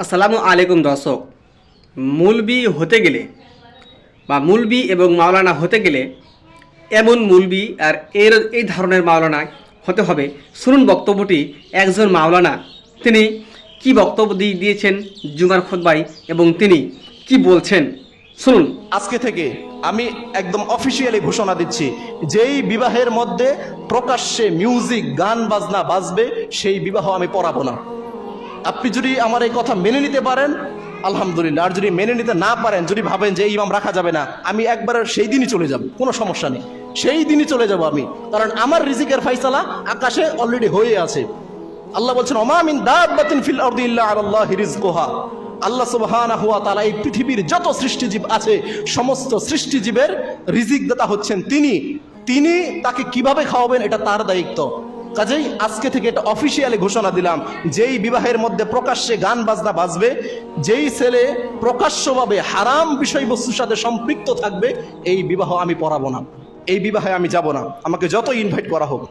আসসালামু আলাইকুম দর্শক। মৌলবি হতে গেলে বা মৌলবি এবং মাওলানা হতে গেলে এমন মৌলবি আর এই ধরনের মাওলানা হতে হবে। শুনুন বক্তব্যটি একজন মাওলানা তিনি কি বক্তব্য দিয়েছেন জুমার খুতবায় এবং তিনি কি বলছেন শুনুন। আজকে থেকে আমি একদম অফিসিয়ালি ঘোষণা দিচ্ছি, যেই বিবাহের মধ্যে প্রকাশ্যে মিউজিক গান বাজনা বাজবে সেই বিবাহ আমি পড়াবো না। আপনি যদি আমার এই কথা মেনে নিতে পারেন আলহামদুলিল্লাহ, আর যদি মেনে নিতে না পারেন, যদি ভাবেন যে ইমাম রাখা যাবে না, আমি একবার সেই দিনই চলে যাব, কোনো সমস্যা নেই, সেই দিনই চলে যাব আমি। কারণ আমার রিজিকের ফাইসালা আকাশে অলরেডি হয়ে আছে। আল্লাহ বলছেন ওমা মিন দাব্বাতিন ফিল আরদি ইল্লা আলাল্লাহি রিজকুহা। আল্লাহ সুবহানাহু ওয়া তাআলা এই পৃথিবীর যত সৃষ্টিজীব আছে সমস্ত সৃষ্টিজীবের রিজিক দাতা হচ্ছেন তিনি তাকে কিভাবে খাওয়াবেন এটা তার দায়িত্ব। কাজেই আজকে থেকে এটা অফিসিয়ালি ঘোষণা দিলাম, যেই বিবাহের মধ্যে প্রকাশ্যে গান বাজনা বাজবে, যেই ছেলে প্রকাশ্যভাবে হারাম বিষয়বস্তুর সাথে সম্পৃক্ত থাকবে, এই বিবাহ আমি পড়াবো না, এই বিবাহে আমি যাব না। আমাকে যতই ইনভাইট করা হোক,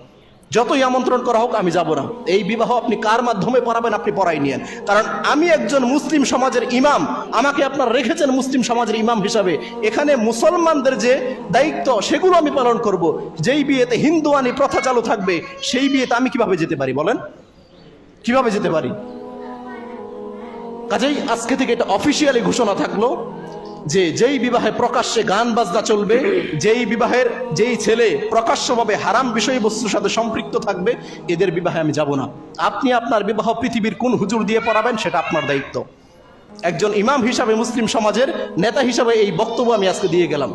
যতই আমন্ত্রণ করা হোক, আমি যাব না। এই বিবাহ আপনি কার মাধ্যমে পড়াবেন আপনি পড়াই নিয়েন, কারণ আমি একজন মুসলিম সমাজের ইমাম, আমাকে আপনারা রেখেছেন মুসলিম সমাজের ইমাম হিসাবে। এখানে মুসলমানদের যে দায়িত্ব সেগুলো আমি পালন করব। যেই বিয়েতে হিন্দুয়ানি প্রথা চালু থাকবে সেই বিয়েতে আমি কিভাবে যেতে পারি বলেন, কিভাবে যেতে পারি? কাজেই আজকে থেকে এটা অফিসিয়ালি ঘোষণা থাকলো যে যেই বিবাহে প্রকাশ্যে গান বাজনা চলবে, যেই ছেলে প্রকাশ্যভাবে হারাম বিষয়বস্তুর সাথে সম্পৃক্ত থাকবে, এদের বিবাহে আমি যাব না। আপনি আপনার বিবাহ পৃথিবীর কোন হুজুর দিয়ে পড়াবেন সেটা আপনার দায়িত্ব। একজন ইমাম হিসাবে, মুসলিম সমাজের নেতা হিসাবে এই বক্তব্য আমি আজকে দিয়ে গেলাম।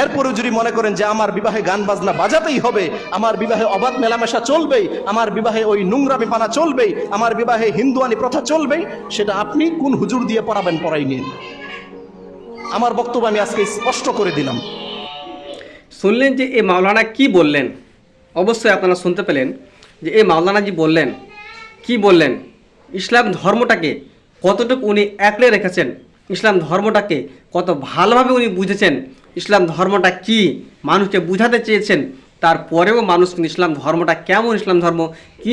এরপরেও যদি মনে করেন যে আমার বিবাহে গান বাজনা বাজাতেই হবে, আমার বিবাহে অবাধ মেলামেশা চলবেই, আমার বিবাহে ওই নোংরামি পানা চলবেই, আমার বিবাহে হিন্দুয়ানি প্রথা চলবেই, সেটা আপনি কোন হুজুর দিয়ে পড়াবেন পড়াই নিন। আমার বক্তব্য আমি আজকে স্পষ্ট করে দিলাম। শুনলেন যে এই মাওলানা কি বললেন, অবশ্যই আপনারা শুনতে পেলেন যে এই মাওলানাজি বললেন কি বললেন, ইসলাম ধর্মটাকে কতটুকু উনি একলে রেখেছেন, ইসলাম ধর্মটাকে কত ভালোভাবে উনি বুঝেছেন, ইসলাম ধর্মটা কি মানুষকে বুঝাতে চেয়েছেন। তারপরেও মানুষ কিন্তু ইসলাম ধর্মটা কেমন, ইসলাম ধর্ম কি,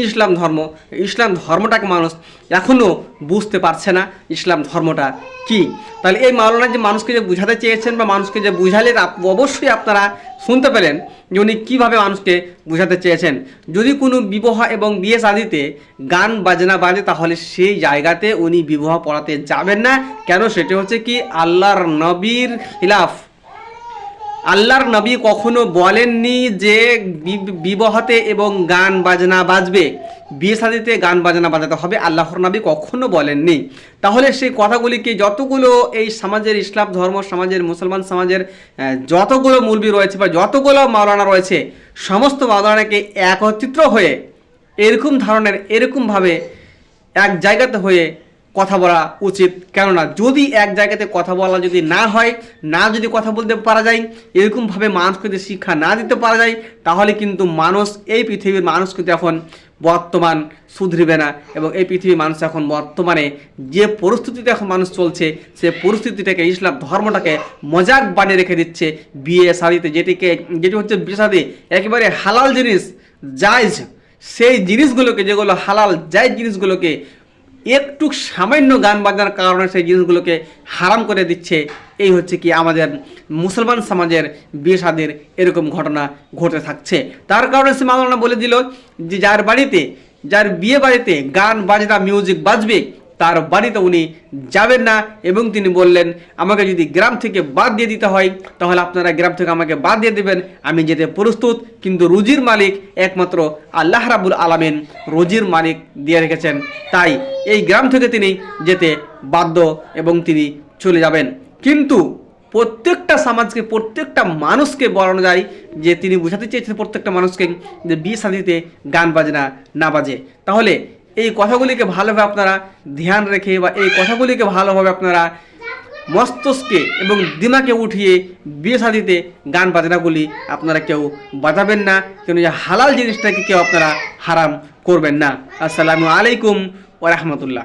ইসলাম ধর্মটাকে মানুষ এখনও বুঝতে পারছে না ইসলাম ধর্মটা কি। তাহলে এই মাওলানা যে মানুষকে যে বুঝাতে চেয়েছেন বা মানুষকে যে বুঝালেন, অবশ্যই আপনারা শুনতে পেলেন যে উনি কীভাবে মানুষকে বুঝাতে চেয়েছেন। যদি কোনো বিবাহ এবং বিয়ে শাদিতে গান বাজনা বাজে তাহলে সেই জায়গাতে উনি বিবাহ পড়াতে যাবেন না। কেন? সেটা হচ্ছে কি আল্লাহর নবীর খিলাফ। আল্লাহর নবী কখনো বলেননি যে বিবাহতে এবং গান বাজনা বাজবে, বিয়ে শাদিতে গান বাজনা বাজাতে হবে, আল্লাহর নবী কখনো বলেননি। তাহলে সেই কথাগুলিকে যতগুলো এই সমাজের ইসলাম ধর্ম সমাজের মুসলমান সমাজের যতগুলো মৌলবি রয়েছে বা যতগুলো মাওলানা রয়েছে, সমস্ত মাওলানাকে একত্রিত হয়ে এরকমভাবে এক জায়গাতে হয়ে কথা বলা উচিত। কেননা যদি এক জায়গাতে কথা বলা যদি না হয়, যদি কথা বলতে পারা যায়, এরকমভাবে মানুষকে যদি শিক্ষা না দিতে পারা যায়, তাহলে কিন্তু মানুষ, এই পৃথিবীর মানুষ কিন্তু এখন বর্তমান শুধরিবে না। এবং এই পৃথিবীর মানুষ এখন বর্তমানে যে পরিস্থিতিতে এখন মানুষ চলছে, সে পরিস্থিতিটাকে ইসলাম ধর্মটাকে মজাক বানিয়ে রেখে দিচ্ছে। বিয়ে শাদিতে যেটি হচ্ছে বিয়ে শাদি একেবারে হালাল জিনিস, জায়েজ, সেই জিনিসগুলোকে, যেগুলো হালাল জায়েজ জিনিসগুলোকে একটু সামান্য গান বাজনার কারণে সেই জিনিসগুলোকে হারাম করে দিচ্ছে। এই হচ্ছে কি আমাদের মুসলমান সমাজের বিয়ে শাদির এরকম ঘটনা ঘটে থাকছে। তার কারণে সে মাওলানা বলে দিল যে যার বিয়ে বাড়িতে গান বাজনা মিউজিক বাজবে তার বাড়িতে উনি যাবেন না। এবং তিনি বললেন আমাকে যদি গ্রাম থেকে বাদ দিয়ে দিতে হয় তাহলে আপনারা গ্রাম থেকে আমাকে বাদ দিয়ে দেবেন, আমি যেতে প্রস্তুত। কিন্তু রুজির মালিক একমাত্র আল্লাহ রাব্বুল আলামিন রুজির মালিক দিয়ে রেখেছেন, তাই এই গ্রাম থেকে তিনি যেতে বাধ্য এবং তিনি চলে যাবেন। কিন্তু প্রত্যেকটা সমাজকে, প্রত্যেকটা মানুষকে বলানো যায় যে তিনি বোঝাতে চেয়েছেন প্রত্যেকটা মানুষকে যে বিয়ে শাদিতে গান বাজনা না বাজে। তাহলে এই কথাগুলিকে ভালোভাবে আপনারা ধ্যান রেখে বা এই কথাগুলিকে ভালোভাবে আপনারা মস্তিষ্কে এবং দিমাগে উঠিয়ে বিয়ে শাদিতে গান বাজনাগুলি আপনারা কেউ বাজাবেন না, কেন যে হালাল জিনিসটাকে কেউ আপনারা হারাম করবেন না। আসসালামু আলাইকুম ওয়া রাহমাতুল্লাহ।